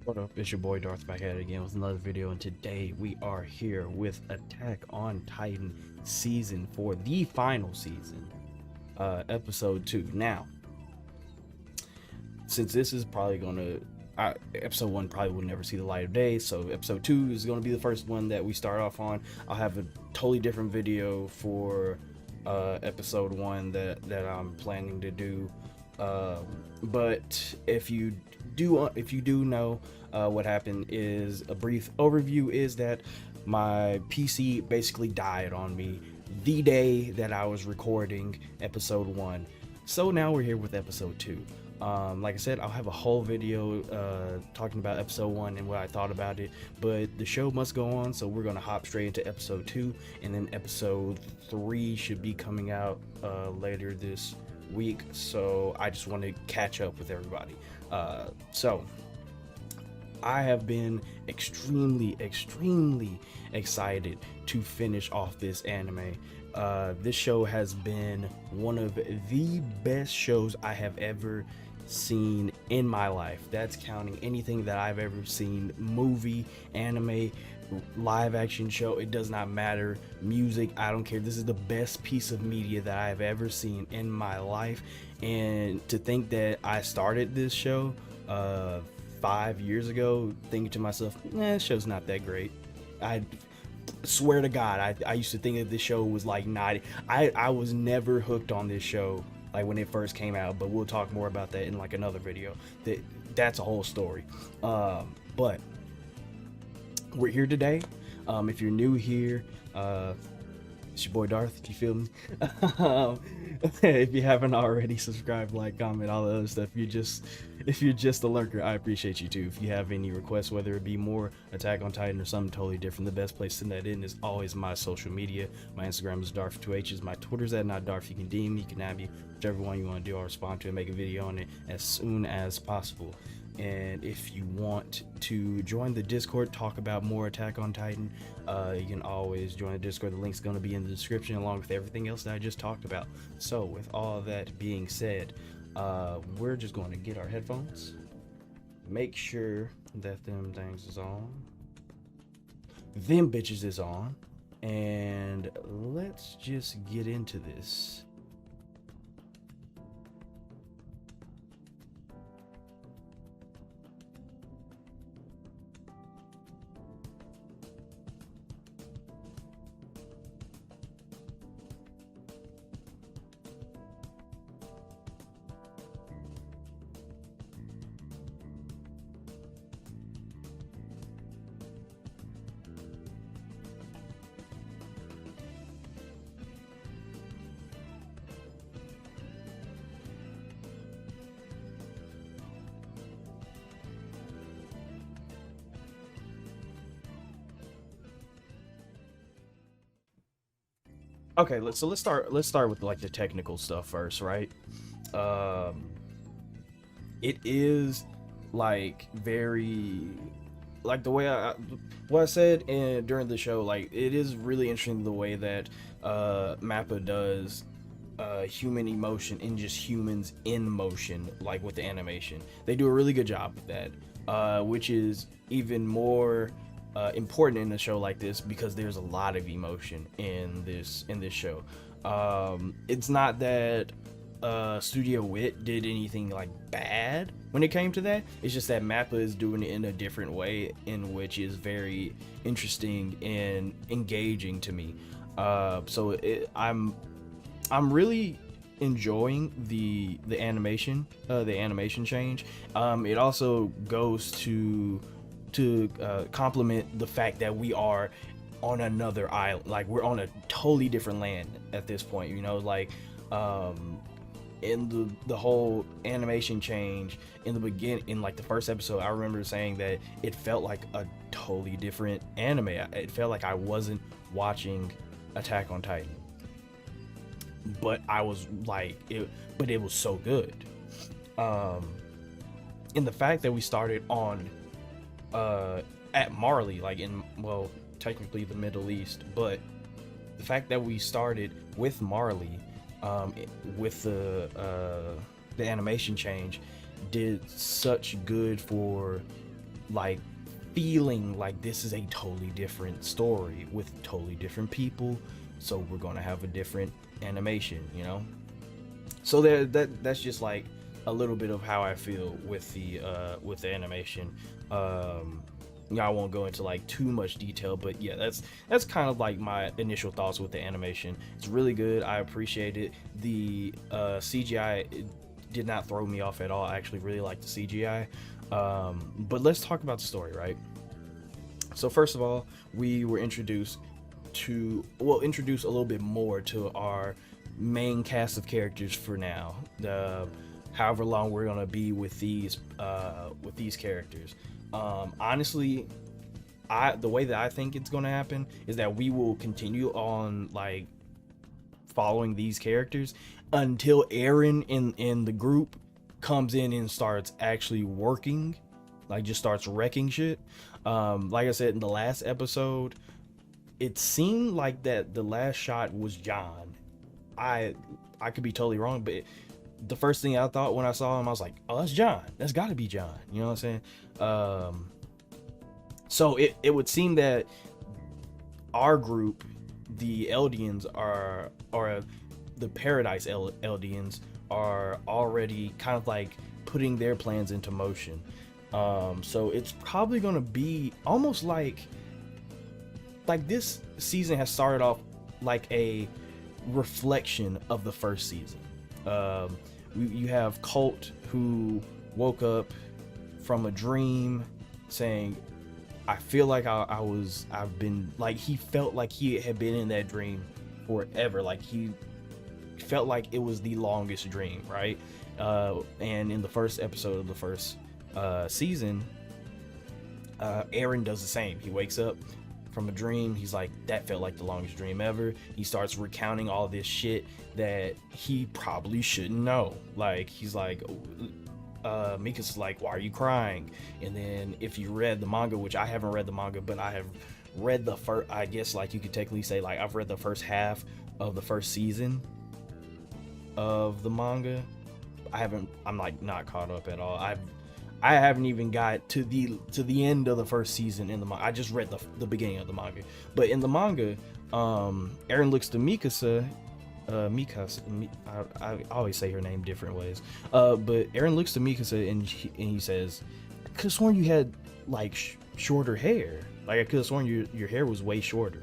What up? It's your boy Darth back at it again with another video, and today we are here with Attack on Titan Season 4, the final season, Episode 2. Now, since this is probably gonna, Episode 1 probably will never see the light of day, so Episode 2 is gonna be the first one that we start off on. I'll have a totally different video for Episode 1 that I'm planning to do. But if you do know, what happened is a brief overview is that my PC basically died on me the day that I was recording episode 1. So now we're here with episode 2. Like I said, I'll have a whole video talking about episode 1 and what I thought about it, but the show must go on, so we're gonna hop straight into episode 2, and then episode 3 should be coming out later this week. So I just want to catch up with everybody. So I have been extremely excited to finish off this anime. This show has been one of the best shows I have ever seen in my life. That's counting anything that I've ever seen, movie, anime, live action show, it does not matter, music, I don't care. This is the best piece of media that I've ever seen in my life. And to think that I started this show 5 years ago, thinking to myself, this show's not that great. I swear to God, I used to think that this show was like not, I was never hooked on this show like when it first came out, but we'll talk more about that in like another video. That's a whole story. But we're here today. If you're new here, it's your boy Darth, if you feel me. If you haven't already, subscribe, like, comment, all the other stuff. If you're just a lurker, I appreciate you too. If you have any requests, whether it be more Attack on Titan or something totally different, the best place to send that in is always my social media. My Instagram is Darth2H's. My Twitter's at NotDarth. You can DM me, you can add me, whichever one you want to do. I'll respond to it, make a video on it as soon as possible. And if you want to join the Discord, talk about more Attack on Titan, you can always join the Discord. The link's going to be in the description along with everything else that I just talked about. So with all that being said, we're just going to get our headphones, make sure that them things is on, them bitches is on, and let's just get into this. Okay, let's start with like the technical stuff first, right? It is like very, like the way what I said during the show, like it is really interesting the way that Mappa does human emotion and just humans in motion, like with the animation. They do a really good job with that, which is even more important in a show like this because there's a lot of emotion in this show. It's not that Studio Wit did anything like bad when it came to that. It's just that Mappa is doing it in a different way, in which is very interesting and engaging to me. So I'm really enjoying the animation change. It also goes to complement the fact that we are on another island, like we're on a totally different land at this point, you know, like in the whole animation change in the beginning, in like the first episode, I remember saying that it felt like a totally different anime. It felt like I wasn't watching Attack on Titan, but I was like but it was so good. And the fact that we started on at Marley, like in, well, technically the Middle East, but the fact that we started with Marley, with the animation change, did such good for like feeling like this is a totally different story with totally different people, so we're gonna have a different animation, you know. So that's just like a little bit of how I feel with the animation. I won't go into like too much detail, but yeah, that's kind of like my initial thoughts with the animation. It's really good. I appreciate it. The CGI did not throw me off at all. I actually really like the CGI. But let's talk about the story, right? So first of all, we were introduced introduce a little bit more to our main cast of characters for now. However long we're gonna be with these characters. Honestly, the way that I think it's gonna happen is that we will continue on like following these characters until Aaron in the group comes in and starts actually working, like just starts wrecking shit. Like I said in the last episode, it seemed like that the last shot was John. I could be totally wrong, but the first thing I thought when I saw him, I was like, oh, that's John. That's got to be John. You know what I'm saying? So it would seem that our group, the Eldians, or the Paradise Eldians, are already kind of like putting their plans into motion. So it's probably going to be almost like this season has started off like a reflection of the first season. You have Colt, who woke up from a dream saying, I feel like I've been like, he felt like he had been in that dream forever. Like he felt like it was the longest dream, right? And in the first episode of the first season, Aaron does the same. He wakes up from a dream. He's like, that felt like the longest dream ever. He starts recounting all this shit that he probably shouldn't know. Like he's like, Mika's like, why are you crying? And then if you read the manga, which I haven't read the manga, but I have read the first, I guess like you could technically say like I've read the first half of the first season of the manga. I'm like not caught up at all. I haven't even got to the end of the first season in the manga. I just read the beginning of the manga. But in the manga, Aaron looks to Mikasa. I always say her name different ways. But Aaron looks to Mikasa and he says, I could have sworn you had like shorter hair. Like I could have sworn your hair was way shorter.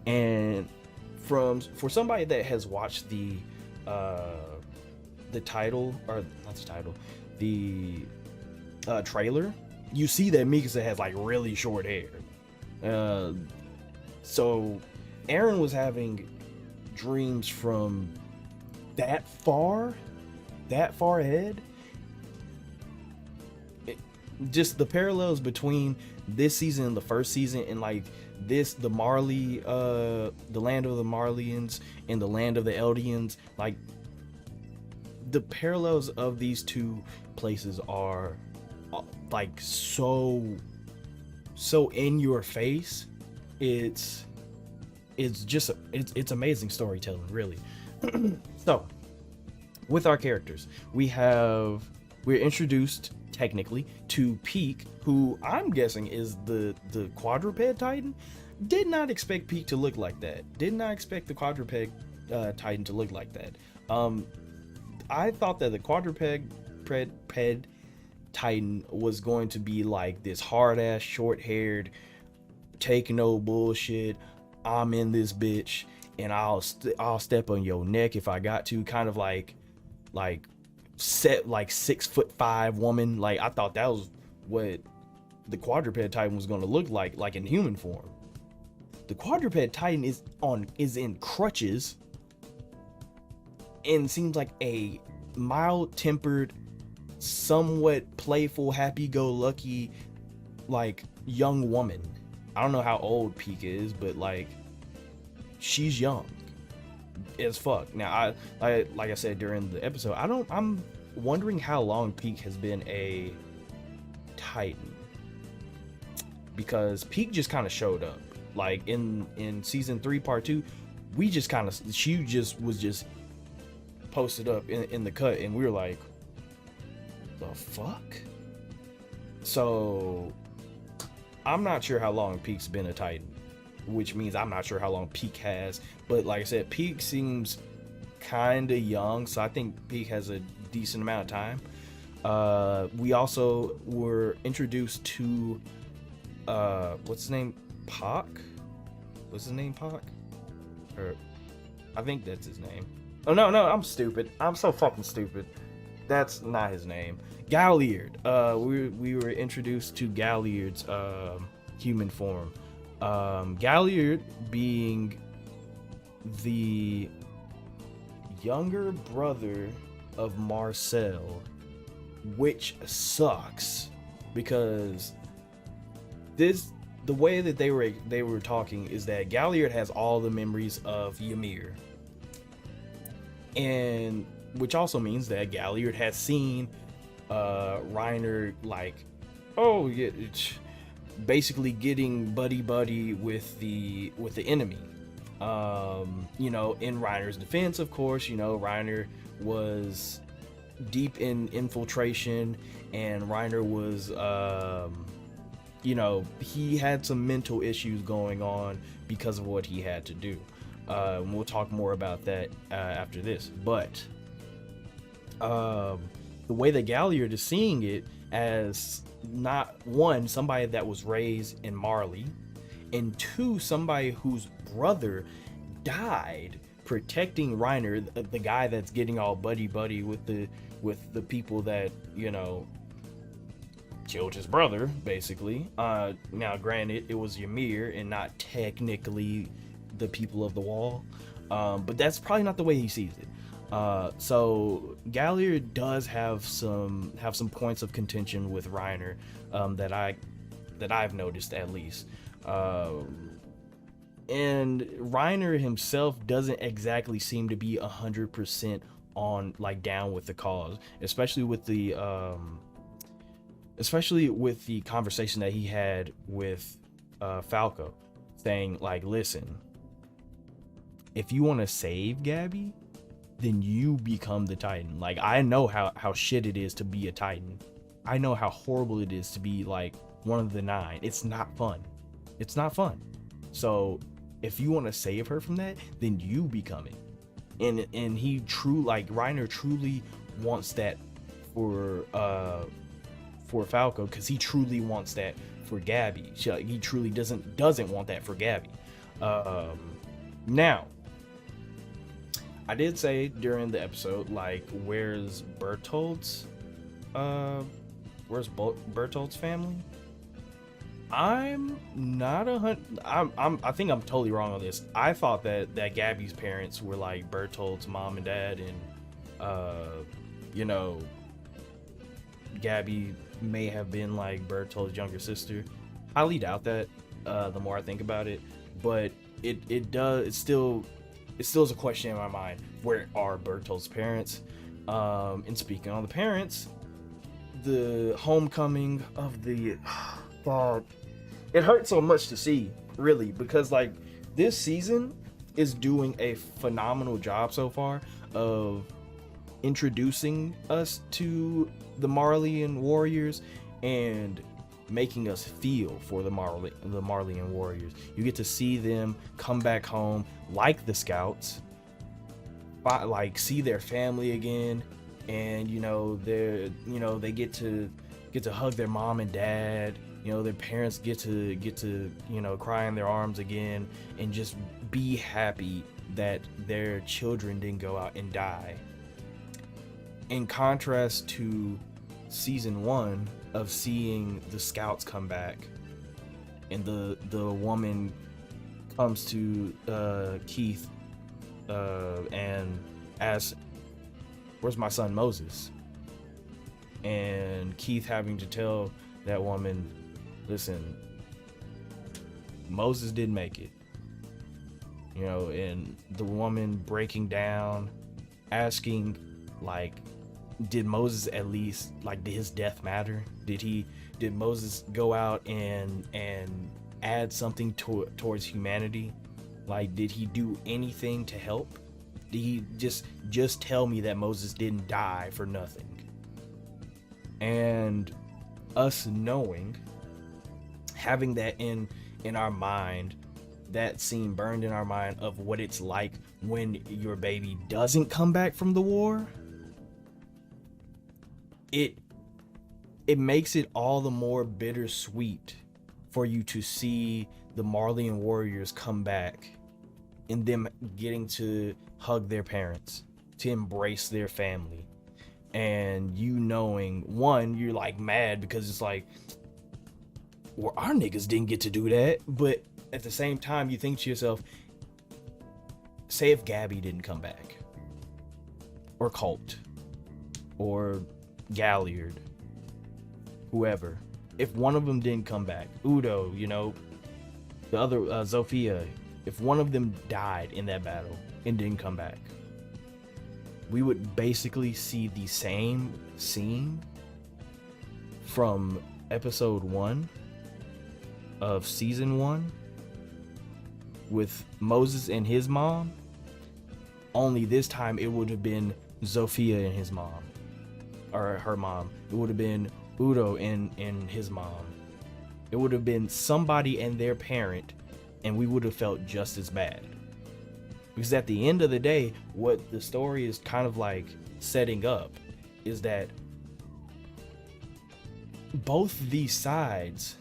And for somebody that has watched the title, or not the title, the trailer, you see that Mikasa has like really short hair. So Aaron was having dreams from that far ahead. Just the parallels between this season and the first season, and like the Marley, the land of the Marleyans and the land of the Eldians, like the parallels of these two places are like so in your face. It's amazing storytelling, really. So with our characters, we're introduced technically to Peak, who I'm guessing is the quadruped titan. Did not expect Peak to look like that. Did not expect the quadruped titan to look like that. I thought that the quadruped titan was going to be like this hard ass, short haired, take no bullshit, I'm in this bitch and I'll step on your neck if I got to, kind of like set like 6'5" woman. Like I thought that was what the quadruped titan was going to look like in human form. The quadruped titan is in crutches and seems like a mild-tempered, somewhat playful, happy-go-lucky, like young woman. I don't know how old Peak is, but like she's young as fuck. Now I like I said during the episode, I'm wondering how long Peak has been a Titan, because Peak just kind of showed up like in season 3 part 2. She was posted up in the cut and we were like, the fuck. So I'm not sure how long Peak's been a Titan, which means I'm not sure how long Peak has. But like I said, Peak seems kind of young, so I think Peak has a decent amount of time. We also were introduced to what's his name? Pac? What's his name? Pac? Or I think that's his name. Oh no, I'm stupid. I'm so fucking stupid. That's not his name. Galliard. We were introduced to Galliard's human form. Galliard being the younger brother of Marcel, which sucks because the way that they were talking is that Galliard has all the memories of Ymir, and which also means that Galliard has seen Reiner, like, oh yeah, basically getting buddy with the enemy. You know, in Reiner's defense, of course, you know, Reiner was deep in infiltration, and Reiner was you know, he had some mental issues going on because of what he had to do. And we'll talk more about that after this. But the way that Galliard is seeing it as, not one, somebody that was raised in Marley, and two, somebody whose brother died protecting Reiner, the guy that's getting all buddy with the people that, you know, killed his brother, basically. Now granted, it was Ymir and not technically the people of the wall, but that's probably not the way he sees it. So Galliard does have some points of contention with Reiner, that I've noticed, at least. And Reiner himself doesn't exactly seem to be 100% on, like, down with the cause, especially with the conversation that he had with Falco, saying, like, listen, if you want to save Gabby, then you become the Titan. Like, I know how shit it is to be a Titan. I know how horrible it is to be, like, one of the 9. It's not fun. So if you want to save her from that, then you become it. And he Reiner truly wants that for Falco, because he truly wants that for Gabby. He truly doesn't want that for Gabby. Now, I did say during the episode, like, where's Bertholdt's family? I'm not I think I'm totally wrong on this. I thought that Gabby's parents were like Bertholdt's mom and dad, and you know, Gabby may have been like Bertholdt's younger sister. Highly doubt that, the more I think about it, but it still is a question in my mind. Where are Bertholdt's parents? And speaking on the parents, the homecoming of the God, it hurts so much to see, really, because, like, this season is doing a phenomenal job so far of introducing us to the Marleyan warriors and making us feel for the Marleyan warriors. You get to see them come back home, like the scouts, like, see their family again, and, you know, they get to hug their mom and dad. You know, their parents get to you know, cry in their arms again, and just be happy that their children didn't go out and die. In contrast to season 1 of seeing the scouts come back, and the woman comes to Keith and asks, "Where's my son Moses?" And Keith having to tell that woman, listen, Moses didn't make it. You know, and the woman breaking down, asking, like, did Moses at least, like, did his death matter? Did Moses go out and add something towards humanity? Like, did he do anything to help? Did he just tell me that Moses didn't die for nothing? And us knowing having that in our mind, that scene burned in our mind of what it's like when your baby doesn't come back from the war, it makes it all the more bittersweet for you to see the Marleyan warriors come back and them getting to hug their parents, to embrace their family. And you knowing, one, you're like mad because it's like, well, our niggas didn't get to do that. But at the same time, you think to yourself, say if Gabby didn't come back, or Colt, or Galliard, whoever, if one of them didn't come back, Udo, you know, the other, Zofia, if one of them died in that battle and didn't come back, we would basically see the same scene from episode 1 of season 1 with Moses and his mom, only this time it would have been Zofia and his mom, or her mom. It would have been Udo and his mom. It would have been somebody and their parent, and we would have felt just as bad. Because at the end of the day, what the story is kind of like setting up is that both these sides,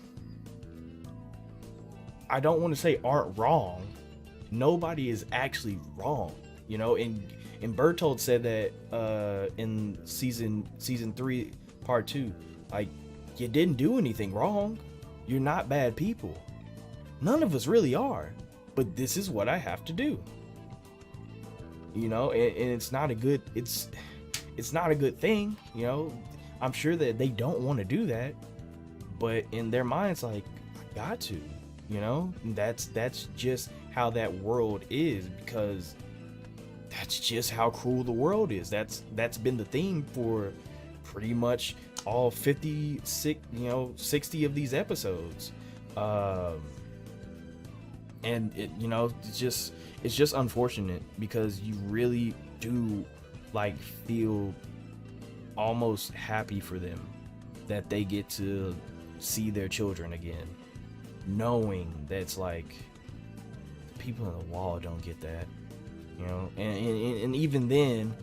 I don't want to say aren't wrong. Nobody is actually wrong, you know. And Bertold said that in season 3 part 2, like, you didn't do anything wrong. You're not bad people. None of us really are, but this is what I have to do. You know, and it's not a good, it's not a good thing, you know. I'm sure that they don't want to do that, but in their minds, like, I got to, you know. That's just how that world is, because that's just how cruel the world is. That's been the theme for pretty much all 56, you know, 60 of these episodes. And it, you know, it's just unfortunate, because you really do like feel almost happy for them that they get to see their children again, knowing that it's like the people in the wall don't get that, you know. And even then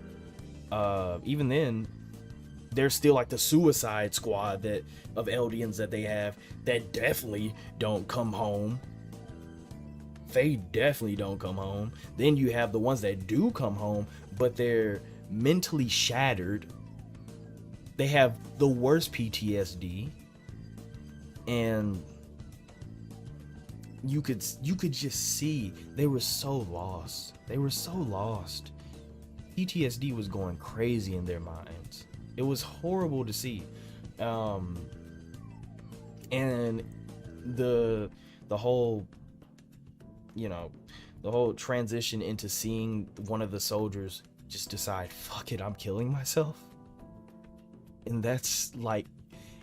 there's still like the Suicide Squad that of Eldians that they have that definitely don't come home. They definitely don't come home. Then you have the ones that do come home, but they're mentally shattered. They have the worst PTSD, and you could just see they were so lost. They were so lost. PTSD was going crazy in their minds. It was horrible to see. And the whole, you know, the whole transition into seeing one of the soldiers just decide, fuck it, I'm killing myself. And that's like,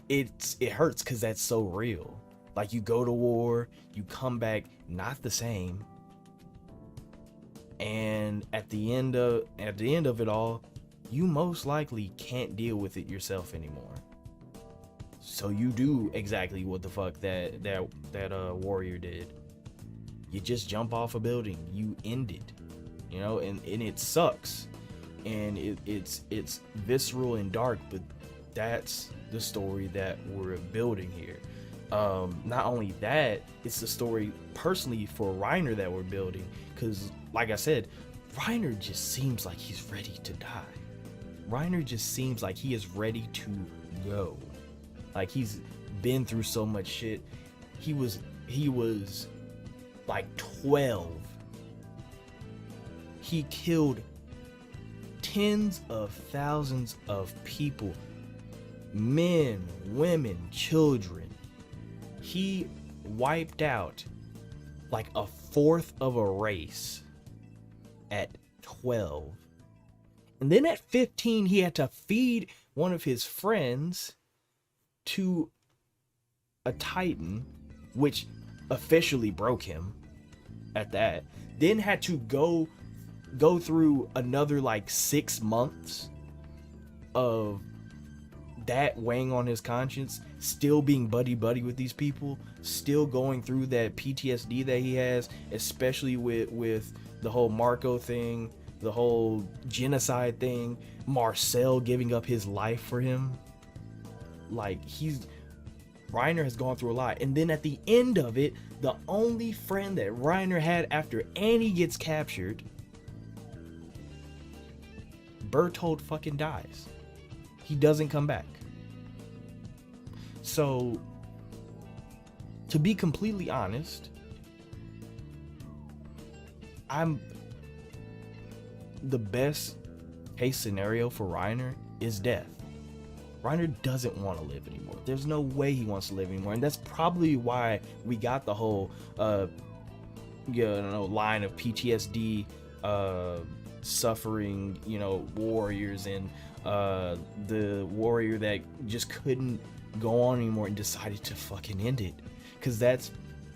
it hurts, because that's so real. Like, you go to war, you come back not the same, and at the end of it all, you most likely can't deal with it yourself anymore. So you do exactly what the fuck that warrior did. You just jump off a building. You end it, you know, and it sucks, and it's visceral and dark, but that's the story that we're building here. Not only that, it's the story personally for Reiner that we're building, because like I said, Reiner just seems like he's ready to die. Reiner just seems like he is ready to go. Like, he's been through so much shit. He was like 12. He killed tens of thousands of people, men, women, children. He wiped out like a fourth of a race at 12. And then at 15, he had to feed one of his friends to a Titan, which officially broke him at that. Then had to go through another like 6 months of that weighing on his conscience, still being buddy with these people, still going through that PTSD that he has, especially with the whole Marco thing, the whole genocide thing, Marcel giving up his life for him. Like, Reiner has gone through a lot. And then at the end of it, the only friend that Reiner had after Annie gets captured, Bertold fucking dies. He doesn't come back. So, to be completely honest, the best case scenario for Reiner is death. Reiner doesn't want to live anymore. There's no way he wants to live anymore. And that's probably why we got the whole line of PTSD suffering, warriors, and the warrior that just couldn't go on anymore and decided to fucking end it. Because that's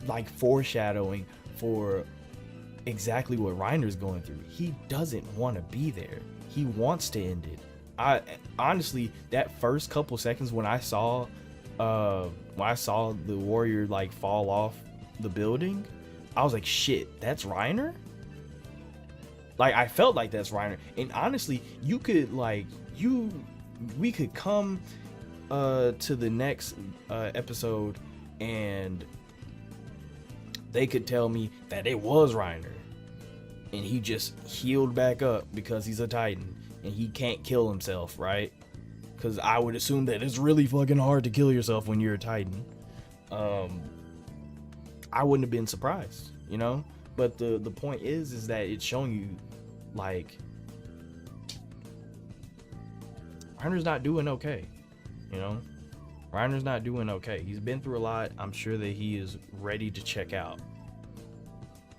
like foreshadowing for exactly what Reiner's going through. He doesn't want to be there. He wants to end it. I honestly, that first couple seconds when I saw the warrior like fall off the building, I was like, shit, that's Reiner? Like, I felt like that's Reiner. And honestly, we could come to the next episode and they could tell me that it was Reiner and he just healed back up because he's a Titan and he can't kill himself, right? Because I would assume that it's really fucking hard to kill yourself when you're a Titan. I wouldn't have been surprised, But the point is that it's showing you, like, Reiner's not doing okay, Reiner's not doing okay. He's been through a lot. I'm sure that he is ready to check out.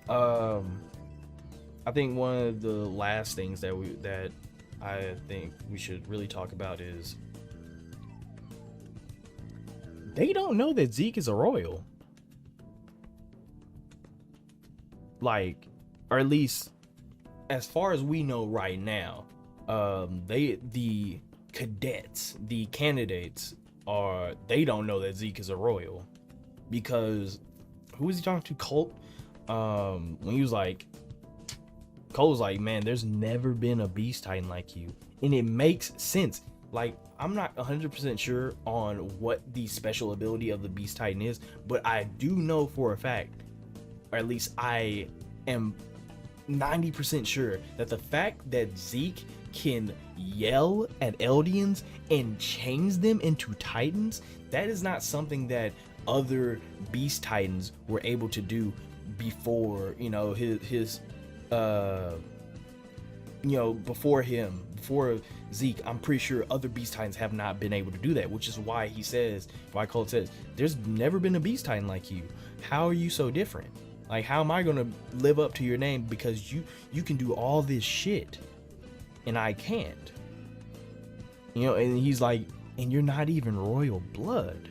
I think one of the last things that I think we should really talk about is they don't know that Zeke is a royal. Like, or at least as far as we know right now, the cadets, the candidates they don't know that Zeke is a royal, because who was he talking to? Colt? When he was like, Cole was like, man, there's never been a Beast Titan like you. And it makes sense. Like, I'm not 100% sure on what the special ability of the Beast Titan is, but I do know for a fact, or at least I am 90% sure, that the fact that Zeke can yell at Eldians and change them into Titans, that is not something that other Beast Titans were able to do before, before Zeke. I'm pretty sure other Beast Titans have not been able to do that, which is why Colt says, there's never been a Beast Titan like you. How are you so different? Like, how am I gonna live up to your name because you can do all this shit and I can't? And he's like, and you're not even royal blood.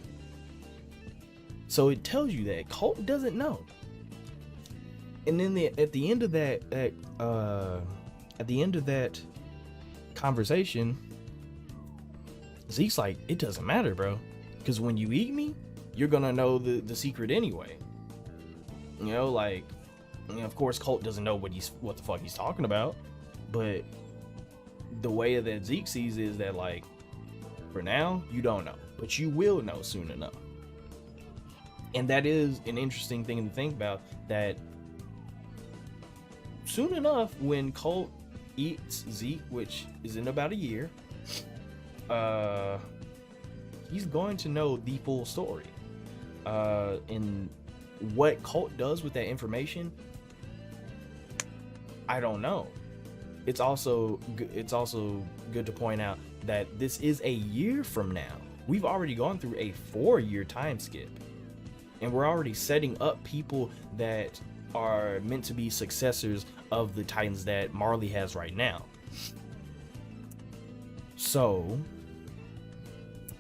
So it tells you that Colt doesn't know. And then at the end of that conversation, Zeke's like, it doesn't matter, bro, because when you eat me, you're gonna know the secret anyway. Of course Colt doesn't know what the fuck he's talking about, but the way that Zeke sees is that, like, for now you don't know, but you will know soon enough. And that is an interesting thing to think about, that soon enough, when Colt eats Zeke, which is in about a year, he's going to know the full story. And what Colt does with that information, I don't know. It's also good to point out that this is a year from now. We've already gone through a 4-year time skip, and we're already setting up people that are meant to be successors of the Titans that Marley has right now. So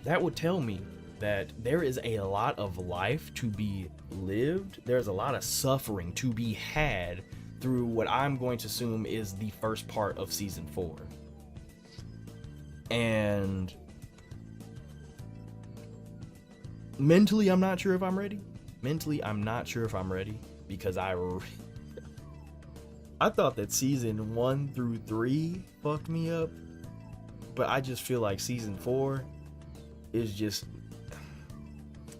that would tell me that there is a lot of life to be lived. There's a lot of suffering to be had through what I'm going to assume is the first part of season 4. And mentally, I'm not sure if I'm ready. Because I thought that season 1 through 3 fucked me up, but I just feel like season 4 is just.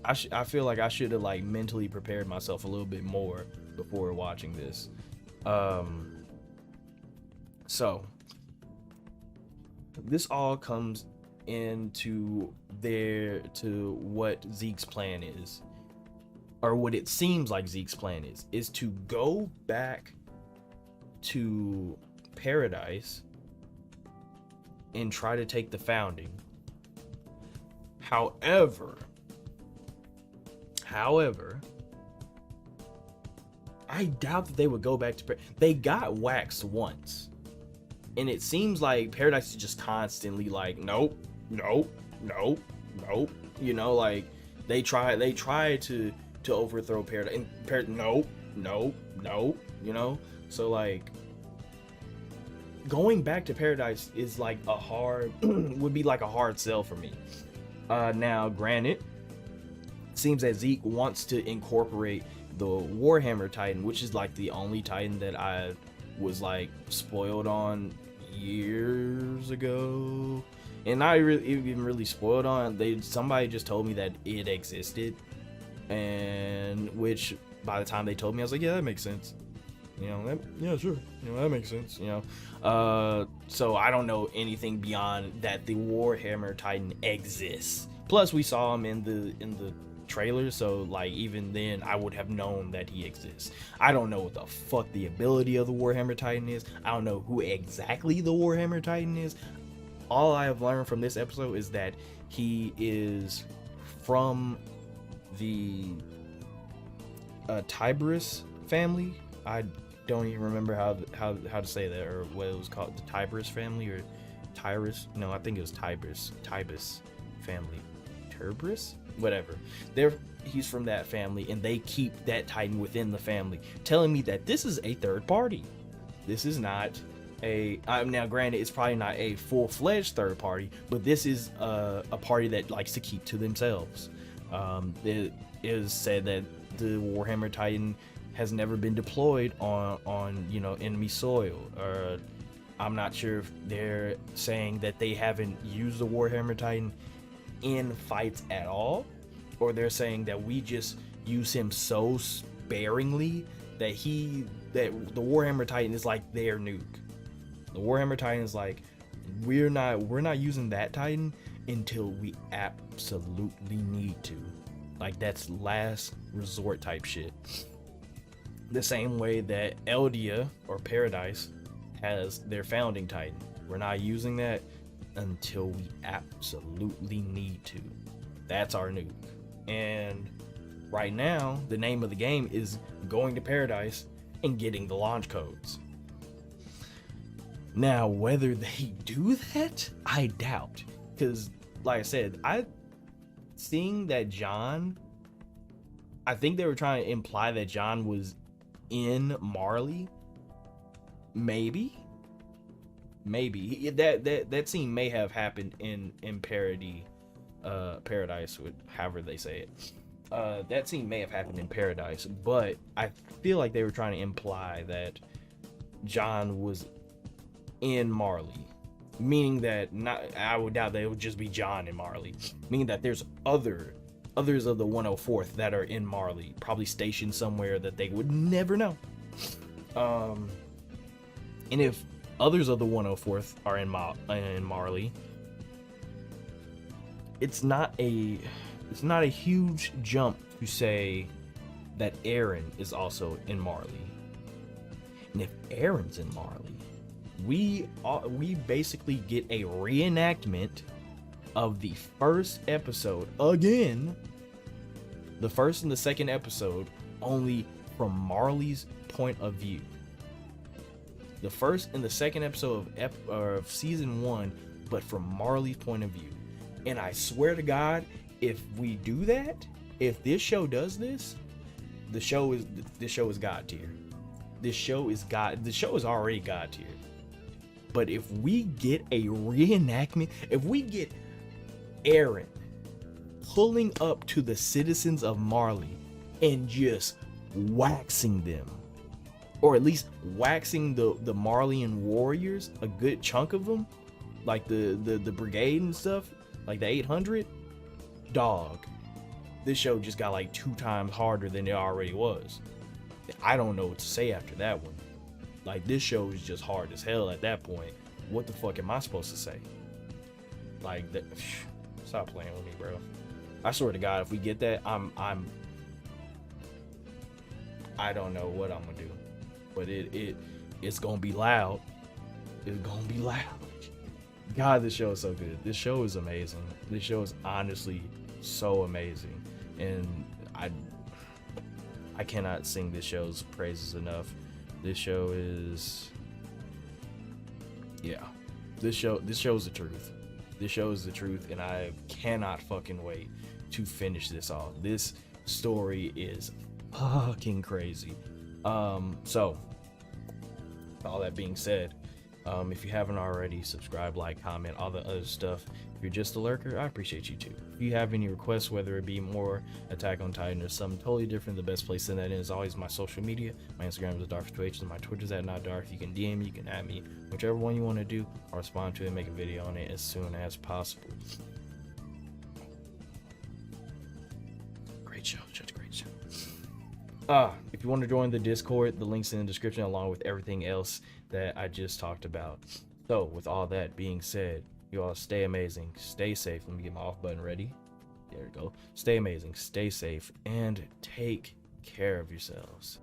I feel like I should have like mentally prepared myself a little bit more before watching this. So this all comes into to what Zeke's plan is, or what it seems like Zeke's plan is to go back to paradise and try to take the founding. However, I doubt that they would go back to they got waxed once, and it seems like paradise is just constantly like nope, you know, like they try to overthrow paradise and nope, you know. So like going back to paradise is like a hard would be like a hard sell for me. Now granted, it seems that Zeke wants to incorporate the Warhammer Titan, which is like the only Titan that I was like spoiled on years ago, and not even really spoiled on. Somebody just told me that it existed, and which by the time they told me, I was like, yeah, that makes sense. You know, yeah, sure. You know, that makes sense. You know, so I don't know anything beyond that. The Warhammer Titan exists. Plus, we saw him in the trailer, so like even then I would have known that he exists. I don't know what the fuck the ability of the Warhammer Titan is. I don't know who exactly the Warhammer Titan is. All I have learned from this episode is that he is from the Tiberius family. I don't even remember how to say that, or what it was called, the Tiberius family, or Tyrus. No, I think it was Tibus family. Tiberius? Whatever. He's from that family, and they keep that Titan within the family, telling me that this is a third party. This is not now granted, it's probably not a full-fledged third party, but this is a party that likes to keep to themselves. It is said that the Warhammer Titan has never been deployed on you know, enemy soil. I'm not sure if they're saying that they haven't used the Warhammer Titan in fights at all, or they're saying that we just use him so sparingly that the Warhammer Titan is like their nuke. The Warhammer Titan is like, we're not using that Titan until we absolutely need to. Like, that's last resort type shit. The same way that Eldia or Paradise has their founding Titan. We're not using that until we absolutely need to. That's our nuke. And right now, the name of the game is going to Paradise and getting the launch codes. Now, whether they do that, I doubt. Because, like I said, seeing that John, I think they were trying to imply that John was in Marley. Maybe that scene may have happened in Paradise, with however they say it. That scene may have happened in Paradise, but I feel like they were trying to imply that John was in Marley, meaning that I would doubt that it would just be John in Marley, meaning that there's others of the 104th that are in Marley, probably stationed somewhere that they would never know. And if others of the 104th are in Marley, it's not a huge jump to say that Aaron is also in Marley. And if Aaron's in Marley, we basically get a reenactment of the first episode again. The first and the second episode, only from Marley's point of view. The first and the second episode of season 1, but from Marley's point of view. And I swear to God, if we do that, if this show does this, this show is God tier. The show is already God tier. But if we get a reenactment, if we get Aaron pulling up to the citizens of Marley and just waxing them, or at least waxing the Marleyan warriors, a good chunk of them, like the brigade and stuff, like the 800. Dog, this show just got like 2 times harder than it already was. I don't know what to say after that one. Like, this show is just hard as hell at that point. What the fuck am I supposed to say? Like, stop playing with me, bro. I swear to God, if we get that, I don't know what I'm gonna do, but it's gonna be loud. It's gonna be loud. God, this show is so good. This show is amazing. This show is honestly so amazing, and I cannot sing this show's praises enough. This show is, yeah, this show is the truth. This show is the truth, and I cannot fucking wait to finish this off. This story is fucking crazy. So all that being said, if you haven't already, subscribe, like, comment, all the other stuff. If you're just a lurker, I appreciate you too. If you have any requests, whether it be more Attack on Titan or something totally different, the best place in that is always my social media. My Instagram is Dvrth, and my Twitter is @NotDarth. You can DM me, you can add me, whichever one you want to do. I'll respond to it and make a video on it as soon as possible. Great show, such a great show. If you want to join the Discord, the link's in the description along with everything else that I just talked about. So with all that being said, you all stay amazing, stay safe. Let me get my off button ready. There we go. Stay amazing, stay safe, and take care of yourselves.